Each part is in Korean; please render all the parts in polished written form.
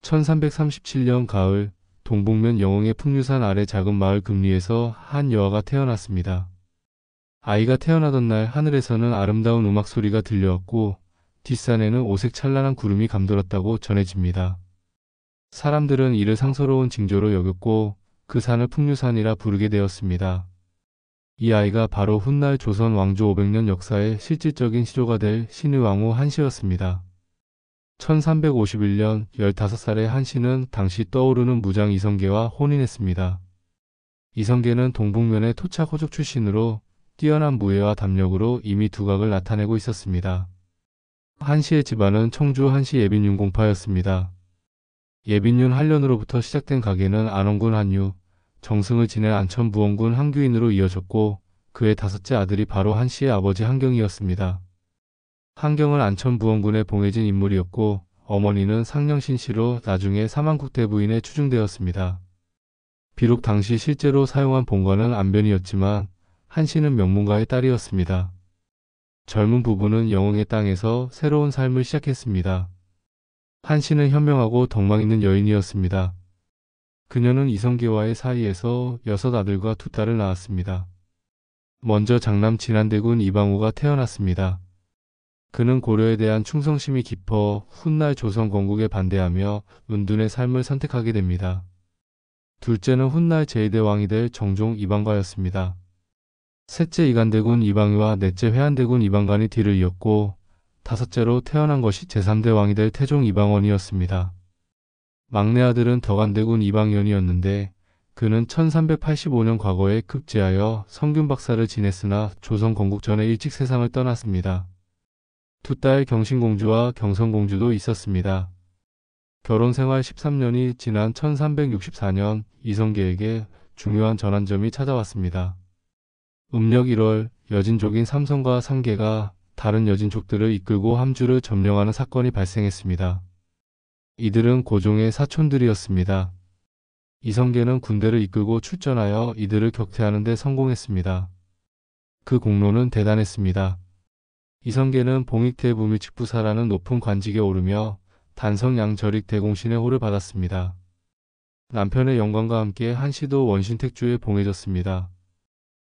1337년 가을, 동북면 영흥의 풍류산 아래 작은 마을 금리에서 한 여아가 태어났습니다. 아이가 태어나던 날 하늘에서는 아름다운 음악 소리가 들려왔고 뒷산에는 오색 찬란한 구름이 감돌았다고 전해집니다. 사람들은 이를 상서로운 징조로 여겼고 그 산을 풍류산이라 부르게 되었습니다. 이 아이가 바로 훗날 조선 왕조 500년 역사의 실질적인 시조가 될 신의 왕후 한시였습니다. 1351년 15살의 한시는 당시 떠오르는 무장 이성계와 혼인했습니다. 이성계는 동북면의 토착 호족 출신으로 뛰어난 무예와 담력으로 이미 두각을 나타내고 있었습니다. 한시의 집안은 청주 한시 예빈윤공파였습니다. 예빈윤 한련으로부터 시작된 가계는 안원군 한유, 정승을 지낸 안천부원군 한규인으로 이어졌고 그의 다섯째 아들이 바로 한시의 아버지 한경이었습니다. 한경은 안천부원군에 봉해진 인물이었고 어머니는 상령신씨로 나중에 사만국대 부인에 추중되었습니다. 비록 당시 실제로 사용한 본관은 안변이었지만 한시는 명문가의 딸이었습니다. 젊은 부부는 영흥의 땅에서 새로운 삶을 시작했습니다. 한시는 현명하고 덕망 있는 여인이었습니다. 그녀는 이성계와의 사이에서 6아들과 2딸을 낳았습니다. 먼저 장남 진안대군 이방우가 태어났습니다. 그는 고려에 대한 충성심이 깊어 훗날 조선 건국에 반대하며 은둔의 삶을 선택하게 됩니다. 둘째는 훗날 제2대 왕이 될 정종 이방과였습니다. 셋째 이간대군 이방위와 넷째 회안대군 이방관이 뒤를 이었고 다섯째로 태어난 것이 제3대 왕이 될 태종 이방원이었습니다. 막내 아들은 덕안대군 이방연이었는데 그는 1385년 과거에 급제하여 성균 박사를 지냈으나 조선 건국 전에 일찍 세상을 떠났습니다. 2딸 경신공주와 경선공주도 있었습니다. 결혼 생활 13년이 지난 1364년 이성계에게 중요한 전환점이 찾아왔습니다. 음력 1월 여진족인 삼성과 상계가 다른 여진족들을 이끌고 함주를 점령하는 사건이 발생했습니다. 이들은 고종의 사촌들이었습니다. 이성계는 군대를 이끌고 출전하여 이들을 격퇴하는 데 성공했습니다. 그 공로는 대단했습니다. 이성계는 봉익대부밀직부사라는 높은 관직에 오르며 단성양절익 대공신의 호를 받았습니다. 남편의 영광과 함께 한시도 원신택주에 봉해졌습니다.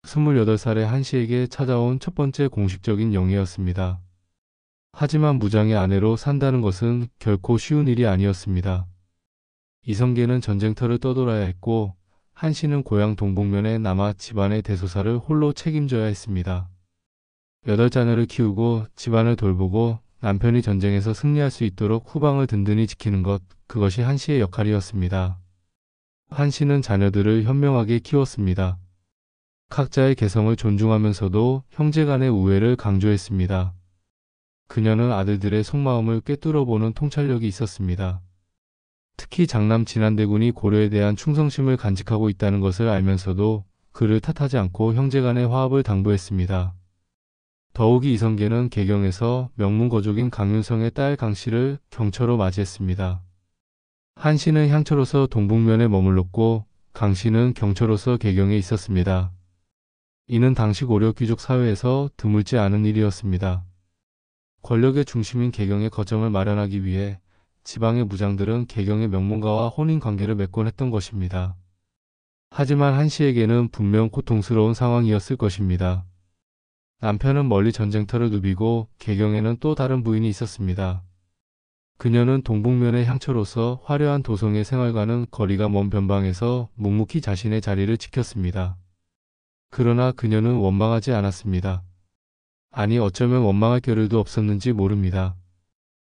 28살의 한시에게 찾아온 첫 번째 공식적인 영예였습니다. 하지만 무장의 아내로 산다는 것은 결코 쉬운 일이 아니었습니다. 이성계는 전쟁터를 떠돌아야 했고 한시는 고향 동북면에 남아 집안의 대소사를 홀로 책임져야 했습니다. 8자녀를 키우고 집안을 돌보고 남편이 전쟁에서 승리할 수 있도록 후방을 든든히 지키는 것, 그것이 한시의 역할이었습니다. 한시는 자녀들을 현명하게 키웠습니다. 각자의 개성을 존중하면서도 형제간의 우애를 강조했습니다. 그녀는 아들들의 속마음을 꿰뚫어보는 통찰력이 있었습니다. 특히 장남 진안대군이 고려에 대한 충성심을 간직하고 있다는 것을 알면서도 그를 탓하지 않고 형제간의 화합을 당부했습니다. 더욱이 이성계는 개경에서 명문거족인 강윤성의 딸 강씨를 경처로 맞이했습니다. 한시는 향처로서 동북면에 머물렀고 강씨는 경처로서 개경에 있었습니다. 이는 당시 고려 귀족 사회에서 드물지 않은 일이었습니다. 권력의 중심인 개경의 거점을 마련하기 위해 지방의 무장들은 개경의 명문가와 혼인관계를 맺곤 했던 것입니다. 하지만 한시에게는 분명 고통스러운 상황이었을 것입니다. 남편은 멀리 전쟁터를 누비고 개경에는 또 다른 부인이 있었습니다. 그녀는 동북면의 향처로서 화려한 도성의 생활과는 거리가 먼 변방에서 묵묵히 자신의 자리를 지켰습니다. 그러나 그녀는 원망하지 않았습니다. 아니 어쩌면 원망할 겨를도 없었는지 모릅니다.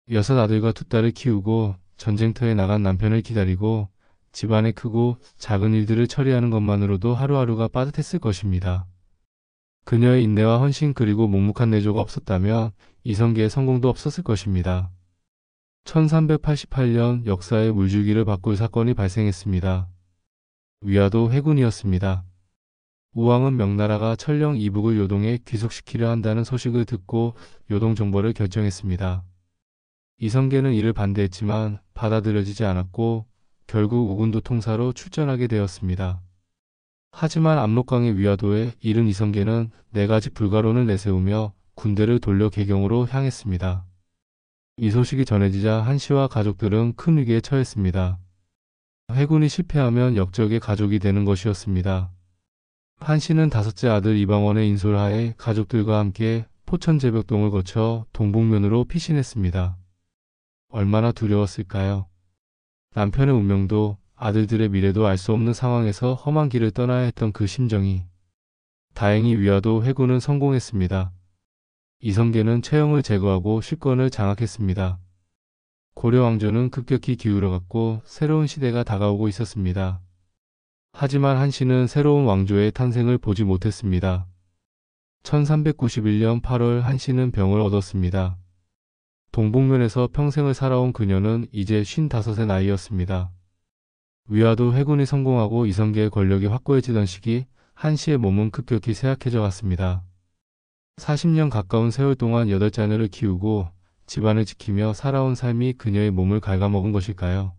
6아들과 2딸을 키우고 전쟁터에 나간 남편을 기다리고 집안의 크고 작은 일들을 처리하는 것만으로도 하루하루가 빠듯했을 것입니다. 그녀의 인내와 헌신 그리고 묵묵한 내조가 없었다면 이성계의 성공도 없었을 것입니다. 1388년 역사의 물줄기를 바꿀 사건이 발생했습니다. 위화도 회군이었습니다. 우왕은 명나라가 천령 이북을 요동에 귀속시키려 한다는 소식을 듣고 요동 정벌을 결정했습니다. 이성계는 이를 반대했지만 받아들여지지 않았고 결국 우군도 통사로 출전하게 되었습니다. 하지만 압록강의 위화도에 이른 이성계는 4가지 불가론을 내세우며 군대를 돌려 개경으로 향했습니다. 이 소식이 전해지자 한씨와 가족들은 큰 위기에 처했습니다. 해군이 실패하면 역적의 가족이 되는 것이었습니다. 한씨는 다섯째 아들 이방원의 인솔하에 가족들과 함께 포천제벽동을 거쳐 동북면으로 피신했습니다. 얼마나 두려웠을까요? 남편의 운명도 아들들의 미래도 알 수 없는 상황에서 험한 길을 떠나야 했던 그 심정이. 다행히 위화도 해군은 성공했습니다. 이성계는 최영을 제거하고 실권을 장악했습니다. 고려 왕조는 급격히 기울어갔고 새로운 시대가 다가오고 있었습니다. 하지만 한씨는 새로운 왕조의 탄생을 보지 못했습니다. 1391년 8월 한씨는 병을 얻었습니다. 동북면에서 평생을 살아온 그녀는 이제 55의 나이였습니다. 위화도 해군이 성공하고 이성계의 권력이 확고해지던 시기 한씨의 몸은 급격히 쇠약해져 갔습니다. 40년 가까운 세월 동안 8자녀를 키우고 집안을 지키며 살아온 삶이 그녀의 몸을 갉아먹은 것일까요?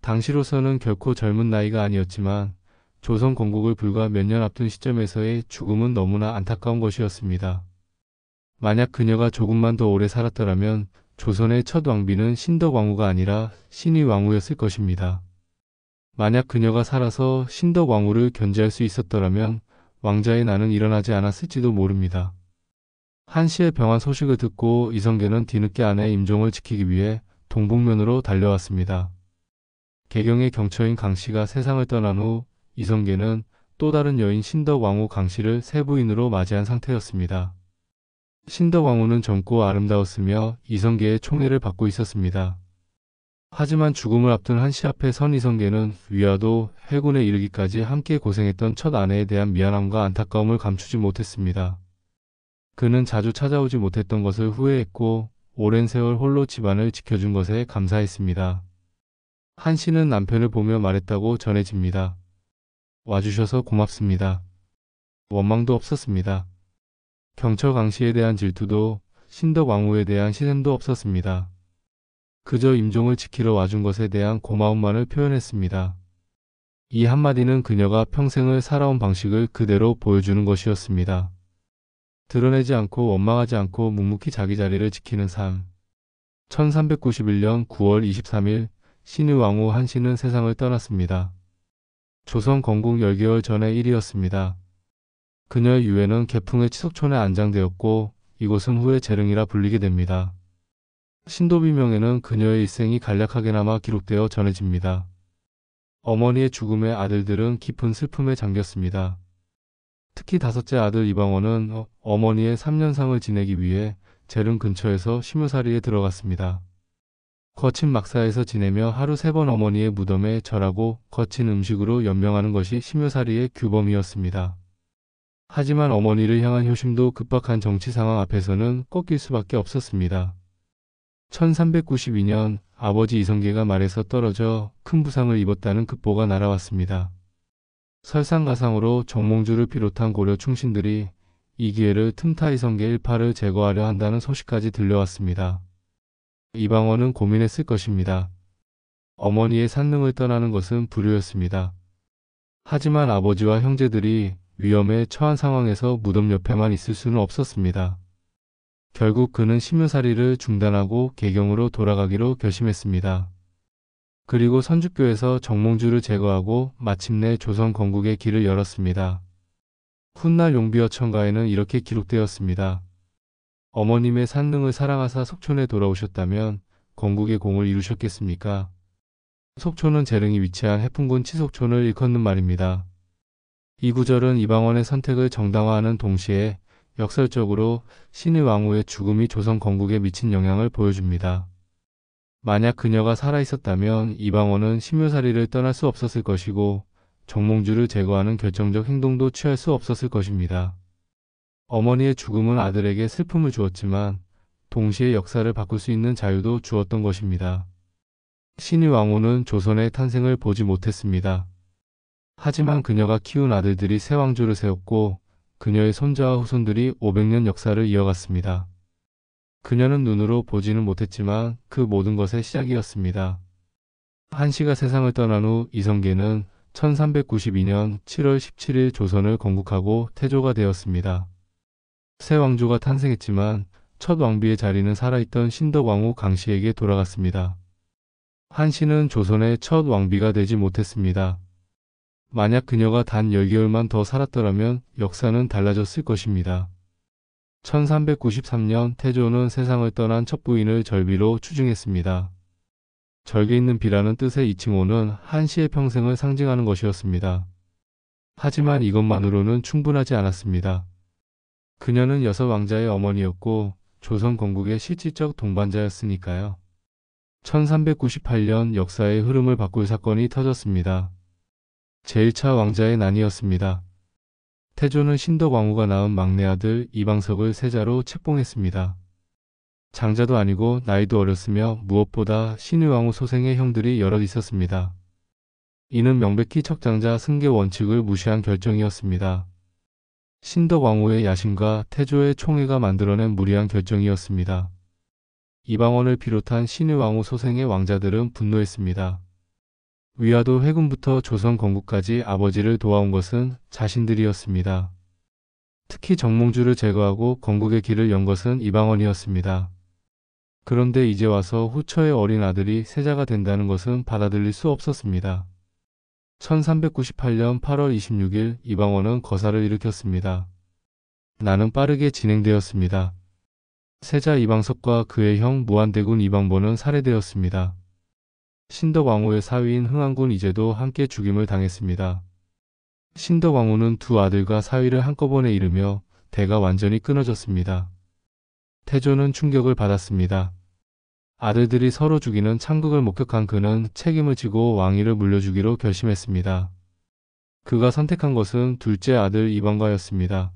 당시로서는 결코 젊은 나이가 아니었지만 조선 건국을 불과 몇 년 앞둔 시점에서의 죽음은 너무나 안타까운 것이었습니다. 만약 그녀가 조금만 더 오래 살았더라면 조선의 첫 왕비는 신덕왕후가 아니라 신의왕후였을 것입니다. 만약 그녀가 살아서 신덕왕후를 견제할 수 있었더라면 왕자의 난은 일어나지 않았을지도 모릅니다. 한씨의 병환 소식을 듣고 이성계는 뒤늦게 아내 임종을 지키기 위해 동북면으로 달려왔습니다. 개경의 경처인 강씨가 세상을 떠난 후 이성계는 또 다른 여인 신덕왕후 강씨를 새 부인으로 맞이한 상태였습니다. 신덕왕후는 젊고 아름다웠으며 이성계의 총애를 받고 있었습니다. 하지만 죽음을 앞둔 한씨 앞에 선 이성계는 위화도 해군에 이르기까지 함께 고생했던 첫 아내에 대한 미안함과 안타까움을 감추지 못했습니다. 그는 자주 찾아오지 못했던 것을 후회했고 오랜 세월 홀로 집안을 지켜준 것에 감사했습니다. 한씨는 남편을 보며 말했다고 전해집니다. 와주셔서 고맙습니다. 원망도 없었습니다. 경처 강씨에 대한 질투도 신덕왕후에 대한 시샘도 없었습니다. 그저 임종을 지키러 와준 것에 대한 고마움만을 표현했습니다. 이 한마디는 그녀가 평생을 살아온 방식을 그대로 보여주는 것이었습니다. 드러내지 않고 원망하지 않고 묵묵히 자기 자리를 지키는 삶. 1391년 9월 23일 신의왕후 한씨는 세상을 떠났습니다. 조선 건국 10개월 전의 일이었습니다. 그녀의 유해는 개풍의 치석촌에 안장되었고 이곳은 후에 재릉이라 불리게 됩니다. 신도비명에는 그녀의 일생이 간략하게나마 기록되어 전해집니다. 어머니의 죽음에 아들들은 깊은 슬픔에 잠겼습니다. 특히 다섯째 아들 이방원은 어머니의 3년상을 지내기 위해 재릉 근처에서 심유사리에 들어갔습니다. 거친 막사에서 지내며 하루 3번 어머니의 무덤에 절하고 거친 음식으로 연명하는 것이 심유사리의 규범이었습니다. 하지만 어머니를 향한 효심도 급박한 정치 상황 앞에서는 꺾일 수밖에 없었습니다. 1392년 아버지 이성계가 말에서 떨어져 큰 부상을 입었다는 급보가 날아왔습니다. 설상가상으로 정몽주를 비롯한 고려 충신들이 이 기회를 틈타 이성계 일파를 제거하려 한다는 소식까지 들려왔습니다. 이방원은 고민했을 것입니다. 어머니의 산릉을 떠나는 것은 불효였습니다. 하지만 아버지와 형제들이 위험에 처한 상황에서 무덤 옆에만 있을 수는 없었습니다. 결국 그는 심유사리를 중단하고 개경으로 돌아가기로 결심했습니다. 그리고 선주교에서 정몽주를 제거하고 마침내 조선 건국의 길을 열었습니다. 훗날 용비어천가에는 이렇게 기록되었습니다. 어머님의 산릉을 사랑하사 속촌에 돌아오셨다면 건국의 공을 이루셨겠습니까? 속촌은 재릉이 위치한 해풍군 치속촌을 일컫는 말입니다. 이 구절은 이방원의 선택을 정당화하는 동시에 역설적으로 신의왕후의 죽음이 조선 건국에 미친 영향을 보여줍니다. 만약 그녀가 살아있었다면 이방원은 심유사리를 떠날 수 없었을 것이고 정몽주를 제거하는 결정적 행동도 취할 수 없었을 것입니다. 어머니의 죽음은 아들에게 슬픔을 주었지만 동시에 역사를 바꿀 수 있는 자유도 주었던 것입니다. 신의왕후는 조선의 탄생을 보지 못했습니다. 하지만 그녀가 키운 아들들이 새 왕조를 세웠고 그녀의 손자와 후손들이 500년 역사를 이어갔습니다. 그녀는 눈으로 보지는 못했지만 그 모든 것의 시작이었습니다. 한씨가 세상을 떠난 후 이성계는 1392년 7월 17일 조선을 건국하고 태조가 되었습니다. 새 왕조가 탄생했지만 첫 왕비의 자리는 살아있던 신덕왕후 강씨에게 돌아갔습니다. 한씨는 조선의 첫 왕비가 되지 못했습니다. 만약 그녀가 단 10개월만 더 살았더라면 역사는 달라졌을 것입니다. 1393년 태조는 세상을 떠난 첫 부인을 절비로 추증했습니다. 절개 있는 비라는 뜻의 이칭호는 한씨의 평생을 상징하는 것이었습니다. 하지만 이것만으로는 충분하지 않았습니다. 그녀는 여섯 왕자의 어머니였고 조선 건국의 실질적 동반자였으니까요. 1398년 역사의 흐름을 바꿀 사건이 터졌습니다. 제1차 왕자의 난이었습니다. 태조는 신덕왕후가 낳은 막내 아들 이방석을 세자로 책봉했습니다. 장자도 아니고 나이도 어렸으며 무엇보다 신의왕후 소생의 형들이 여럿 있었습니다. 이는 명백히 척장자 승계 원칙을 무시한 결정이었습니다. 신덕왕후의 야심과 태조의 총애가 만들어낸 무리한 결정이었습니다. 이방원을 비롯한 신의왕후 소생의 왕자들은 분노했습니다. 위화도 회군부터 조선 건국까지 아버지를 도와온 것은 자신들이었습니다. 특히 정몽주를 제거하고 건국의 길을 연 것은 이방원이었습니다. 그런데 이제 와서 후처의 어린 아들이 세자가 된다는 것은 받아들일 수 없었습니다. 1398년 8월 26일 이방원은 거사를 일으켰습니다. 나는 빠르게 진행되었습니다. 세자 이방석과 그의 형 무한대군 이방보는 살해되었습니다. 신덕왕후의 사위인 흥안군 이제도 함께 죽임을 당했습니다. 신덕왕후는 두 아들과 사위를 한꺼번에 잃으며 대가 완전히 끊어졌습니다. 태조는 충격을 받았습니다. 아들들이 서로 죽이는 참극을 목격한 그는 책임을 지고 왕위를 물려주기로 결심했습니다. 그가 선택한 것은 둘째 아들 이방가였습니다.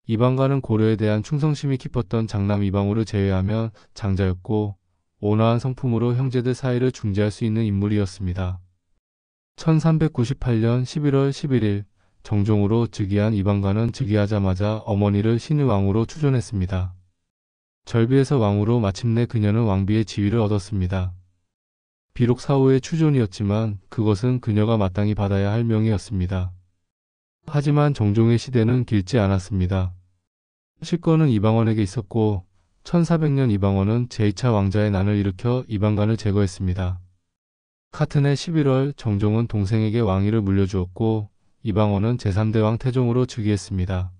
이방가는 고려에 대한 충성심이 깊었던 장남 이방우를 제외하면 장자였고 온화한 성품으로 형제들 사이를 중재할 수 있는 인물이었습니다. 1398년 11월 11일 정종으로 즉위한 이방가는 즉위하자마자 어머니를 신의왕후로 추존했습니다. 절비에서 왕후로 마침내 그녀는 왕비의 지위를 얻었습니다. 비록 사후의 추존이었지만 그것은 그녀가 마땅히 받아야 할 명예였습니다. 하지만 정종의 시대는 길지 않았습니다. 실권은 이방원에게 있었고 1400년 이방원은 제2차 왕자의 난을 일으켜 이방간을 제거했습니다. 같은 해 11월 정종은 동생에게 왕위를 물려주었고 이방원은 제3대 왕 태종으로 즉위했습니다.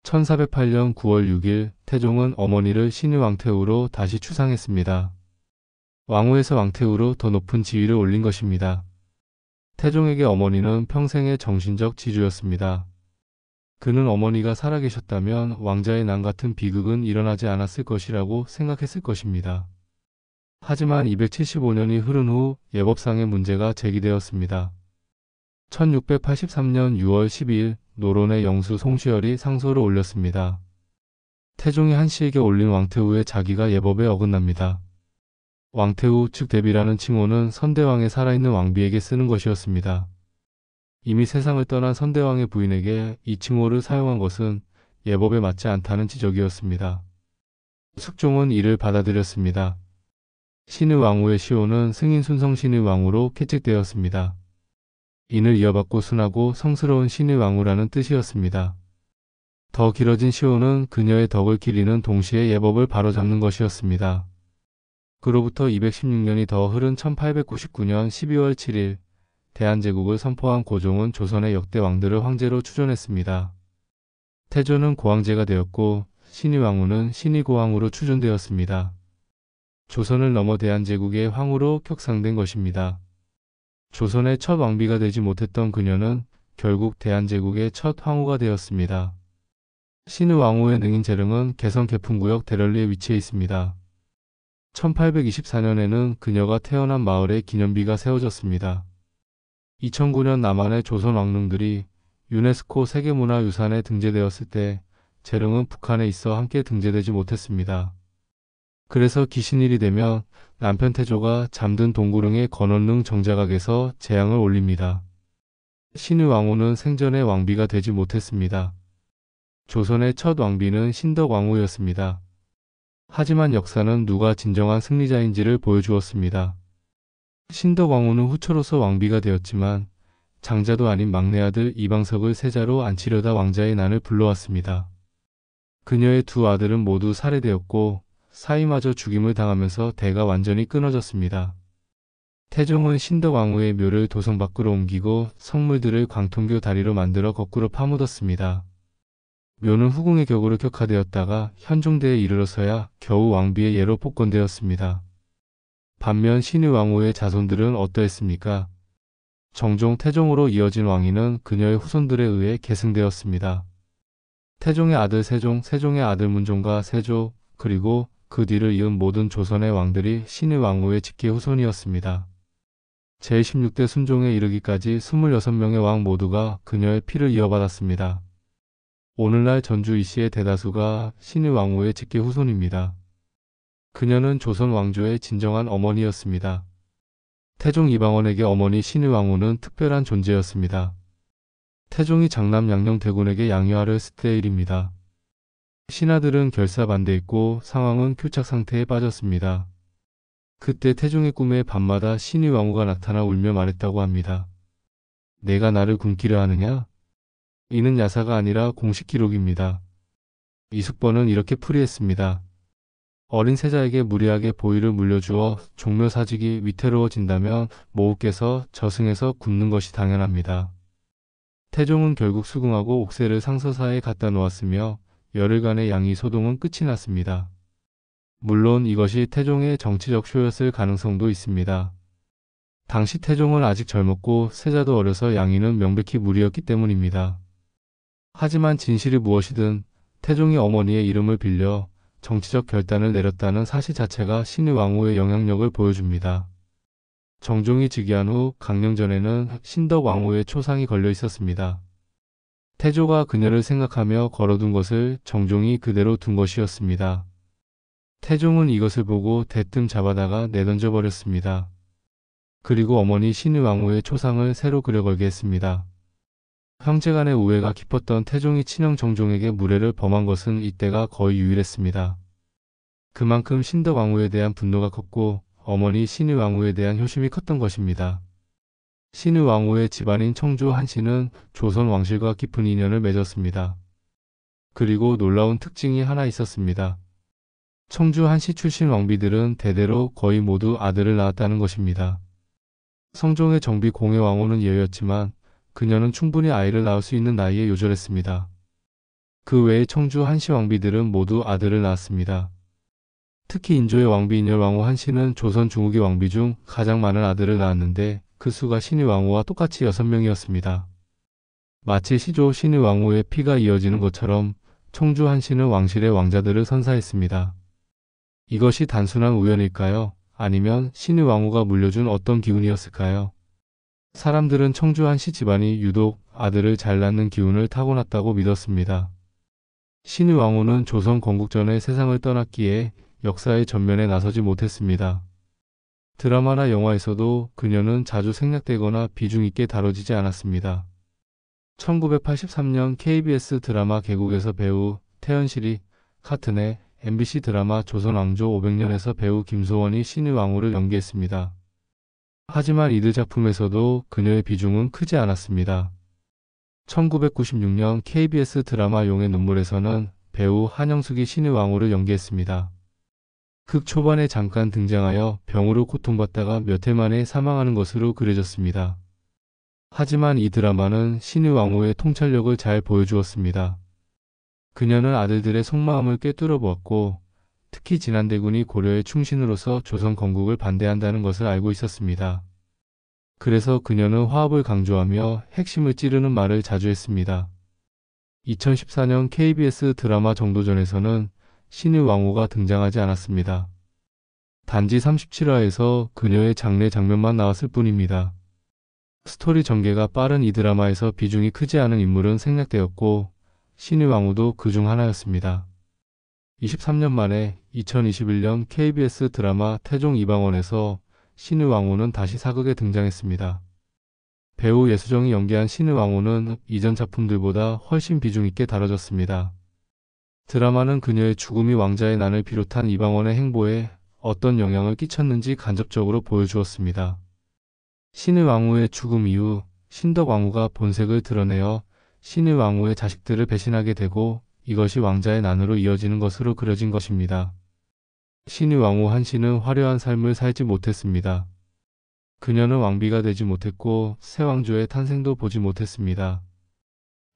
1408년 9월 6일 태종은 어머니를 신의 왕태후로 다시 추상했습니다. 왕후에서 왕태후로 더 높은 지위를 올린 것입니다. 태종에게 어머니는 평생의 정신적 지주였습니다. 그는 어머니가 살아계셨다면 왕자의 난 같은 비극은 일어나지 않았을 것이라고 생각했을 것입니다. 하지만 275년이 흐른 후 예법상의 문제가 제기되었습니다. 1683년 6월 12일 노론의 영수 송시열이 상소를 올렸습니다. 태종이 한씨에게 올린 왕태후의 자기가 예법에 어긋납니다. 왕태후 즉 대비라는 칭호는 선대왕의 살아있는 왕비에게 쓰는 것이었습니다. 이미 세상을 떠난 선대왕의 부인에게 이 칭호를 사용한 것은 예법에 맞지 않다는 지적이었습니다. 숙종은 이를 받아들였습니다. 신의 왕후의 시호는 승인 순성 신의 왕후로 캐책되었습니다. 인을 이어받고 순하고 성스러운 신의 왕후라는 뜻이었습니다. 더 길어진 시호는 그녀의 덕을 기리는 동시에 예법을 바로잡는 것이었습니다. 그로부터 216년이 더 흐른 1899년 12월 7일 대한제국을 선포한 고종은 조선의 역대 왕들을 황제로 추존했습니다. 태조는 고황제가 되었고 신의 왕후는 신의 고황후로 추존되었습니다. 조선을 넘어 대한제국의 황후로 격상된 것입니다. 조선의 첫 왕비가 되지 못했던 그녀는 결국 대한제국의 첫 황후가 되었습니다. 신의 왕후의 능인 재릉은 개성 개풍구역 대련리에 위치해 있습니다. 1824년에는 그녀가 태어난 마을에 기념비가 세워졌습니다. 2009년 남한의 조선 왕릉들이 유네스코 세계문화유산에 등재되었을 때 재릉은 북한에 있어 함께 등재되지 못했습니다. 그래서 기신일이 되면 남편 태조가 잠든 동구릉의 건원릉 정자각에서 재앙을 올립니다. 신의 왕후는 생전에 왕비가 되지 못했습니다. 조선의 첫 왕비는 신덕왕후였습니다. 하지만 역사는 누가 진정한 승리자인지를 보여주었습니다. 신덕왕후는 후처로서 왕비가 되었지만 장자도 아닌 막내 아들 이방석을 세자로 앉히려다 왕자의 난을 불러왔습니다. 그녀의 두 아들은 모두 살해되었고 사위마저 죽임을 당하면서 대가 완전히 끊어졌습니다. 태종은 신덕왕후의 묘를 도성 밖으로 옮기고 성물들을 광통교 다리로 만들어 거꾸로 파묻었습니다. 묘는 후궁의 격으로 격화되었다가 현종대에 이르러서야 겨우 왕비의 예로 복권되었습니다. 반면 신의왕후의 자손들은 어떠했습니까? 정종 태종으로 이어진 왕위는 그녀의 후손들에 의해 계승되었습니다. 태종의 아들 세종, 세종의 아들 문종과 세조, 그리고 그 뒤를 이은 모든 조선의 왕들이 신의왕후의 직계 후손이었습니다. 제16대 순종에 이르기까지 26명의 왕 모두가 그녀의 피를 이어받았습니다. 오늘날 전주 이씨의 대다수가 신의왕후의 직계 후손입니다. 그녀는 조선 왕조의 진정한 어머니였습니다. 태종 이방원에게 어머니 신의왕후는 특별한 존재였습니다. 태종이 장남 양녕대군에게 양유하려 했을 때의 일입니다. 신하들은 결사반대했고 상황은 교착 상태에 빠졌습니다. 그때 태종의 꿈에 밤마다 신의왕후가 나타나 울며 말했다고 합니다. 내가 나를 굶기려 하느냐? 이는 야사가 아니라 공식 기록입니다. 이숙번은 이렇게 풀이했습니다. 어린 세자에게 무리하게 보위를 물려주어 종묘사직이 위태로워진다면 모후께서 저승에서 굶는 것이 당연합니다. 태종은 결국 수긍하고 옥새를 상서사에 갖다 놓았으며 열흘간의 양의 소동은 끝이 났습니다. 물론 이것이 태종의 정치적 쇼였을 가능성도 있습니다. 당시 태종은 아직 젊었고 세자도 어려서 양의는 명백히 무리였기 때문입니다. 하지만 진실이 무엇이든 태종이 어머니의 이름을 빌려 정치적 결단을 내렸다는 사실 자체가 신의왕후의 영향력을 보여줍니다. 정종이 즉위한 후 강령전에는 신덕왕후의 초상이 걸려 있었습니다. 태조가 그녀를 생각하며 걸어둔 것을 정종이 그대로 둔 것이었습니다. 태종은 이것을 보고 대뜸 잡아다가 내던져 버렸습니다. 그리고 어머니 신의왕후의 초상을 새로 그려 걸게 했습니다. 형제간의 우애가 깊었던 태종이 친형 정종에게 무례를 범한 것은 이때가 거의 유일했습니다. 그만큼 신덕왕후에 대한 분노가 컸고 어머니 신의왕후에 대한 효심이 컸던 것입니다. 신의왕후의 집안인 청주 한씨는 조선 왕실과 깊은 인연을 맺었습니다. 그리고 놀라운 특징이 하나 있었습니다. 청주 한씨 출신 왕비들은 대대로 거의 모두 아들을 낳았다는 것입니다. 성종의 정비 공혜왕후는 예였지만 그녀는 충분히 아이를 낳을 수 있는 나이에 요절했습니다. 그 외에 청주 한씨 왕비들은 모두 아들을 낳았습니다. 특히 인조의 왕비 인열왕후 한씨는 조선 중후기 왕비 중 가장 많은 아들을 낳았는데 그 수가 신의왕후와 똑같이 6명이었습니다. 마치 시조 신의왕후의 피가 이어지는 것처럼 청주 한씨는 왕실의 왕자들을 선사했습니다. 이것이 단순한 우연일까요? 아니면 신의왕후가 물려준 어떤 기운이었을까요? 사람들은 청주 한씨 집안이 유독 아들을 잘 낳는 기운을 타고났다고 믿었습니다. 신의왕후는 조선 건국전에 세상을 떠났기에 역사의 전면에 나서지 못했습니다. 드라마나 영화에서도 그녀는 자주 생략되거나 비중 있게 다뤄지지 않았습니다. 1983년 KBS 드라마 개국에서 배우 태연실이, 카튼의 MBC 드라마 조선왕조 500년에서 배우 김소원이 신의왕후를 연기했습니다. 하지만 이들 작품에서도 그녀의 비중은 크지 않았습니다. 1996년 KBS 드라마 용의 눈물에서는 배우 한영숙이 신의왕후를 연기했습니다. 극 초반에 잠깐 등장하여 병으로 고통받다가 몇 해 만에 사망하는 것으로 그려졌습니다. 하지만 이 드라마는 신의왕후의 통찰력을 잘 보여주었습니다. 그녀는 아들들의 속마음을 꿰뚫어 보았고 특히 진안대군이 고려의 충신으로서 조선 건국을 반대한다는 것을 알고 있었습니다. 그래서 그녀는 화합을 강조하며 핵심을 찌르는 말을 자주 했습니다. 2014년 KBS 드라마 정도전에서는 신의왕후가 등장하지 않았습니다. 단지 37화에서 그녀의 장례 장면만 나왔을 뿐입니다. 스토리 전개가 빠른 이 드라마에서 비중이 크지 않은 인물은 생략되었고 신의왕후도 그 중 하나였습니다. 23년 만에 2021년 KBS 드라마 태종 이방원에서 신의왕후는 다시 사극에 등장했습니다. 배우 예수정이 연기한 신의왕후는 이전 작품들보다 훨씬 비중 있게 다뤄졌습니다. 드라마는 그녀의 죽음이 왕자의 난을 비롯한 이방원의 행보에 어떤 영향을 끼쳤는지 간접적으로 보여주었습니다. 신의왕후의 죽음 이후 신덕왕후가 본색을 드러내어 신의왕후의 자식들을 배신하게 되고 이것이 왕자의 난으로 이어지는 것으로 그려진 것입니다. 신의 왕후 한씨는 화려한 삶을 살지 못했습니다. 그녀는 왕비가 되지 못했고 새 왕조의 탄생도 보지 못했습니다.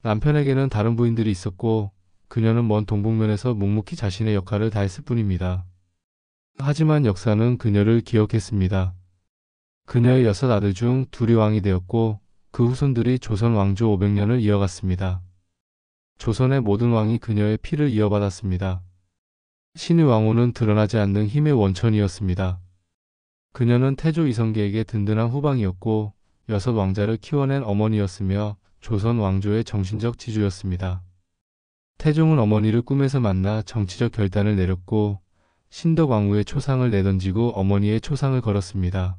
남편에게는 다른 부인들이 있었고 그녀는 먼 동북면에서 묵묵히 자신의 역할을 다했을 뿐입니다. 하지만 역사는 그녀를 기억했습니다. 그녀의 6아들 중 둘이 왕이 되었고 그 후손들이 조선 왕조 500년을 이어갔습니다. 조선의 모든 왕이 그녀의 피를 이어받았습니다. 신의 왕후는 드러나지 않는 힘의 원천이었습니다. 그녀는 태조 이성계에게 든든한 후방이었고 6왕자를 키워낸 어머니였으며 조선 왕조의 정신적 지주였습니다. 태종은 어머니를 꿈에서 만나 정치적 결단을 내렸고 신덕 왕후의 초상을 내던지고 어머니의 초상을 걸었습니다.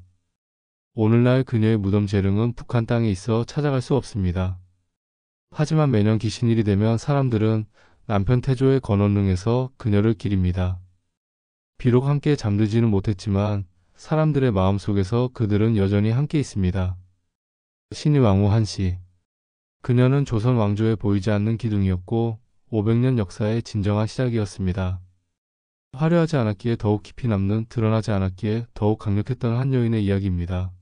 오늘날 그녀의 무덤 재릉은 북한 땅에 있어 찾아갈 수 없습니다. 하지만 매년 기신일이 되면 사람들은 남편 태조의 건원릉에서 그녀를 기립니다. 비록 함께 잠들지는 못했지만 사람들의 마음속에서 그들은 여전히 함께 있습니다. 신의 왕후 한씨. 그녀는 조선 왕조에 보이지 않는 기둥이었고 500년 역사의 진정한 시작이었습니다. 화려하지 않았기에 더욱 깊이 남는, 드러나지 않았기에 더욱 강력했던 한 여인의 이야기입니다.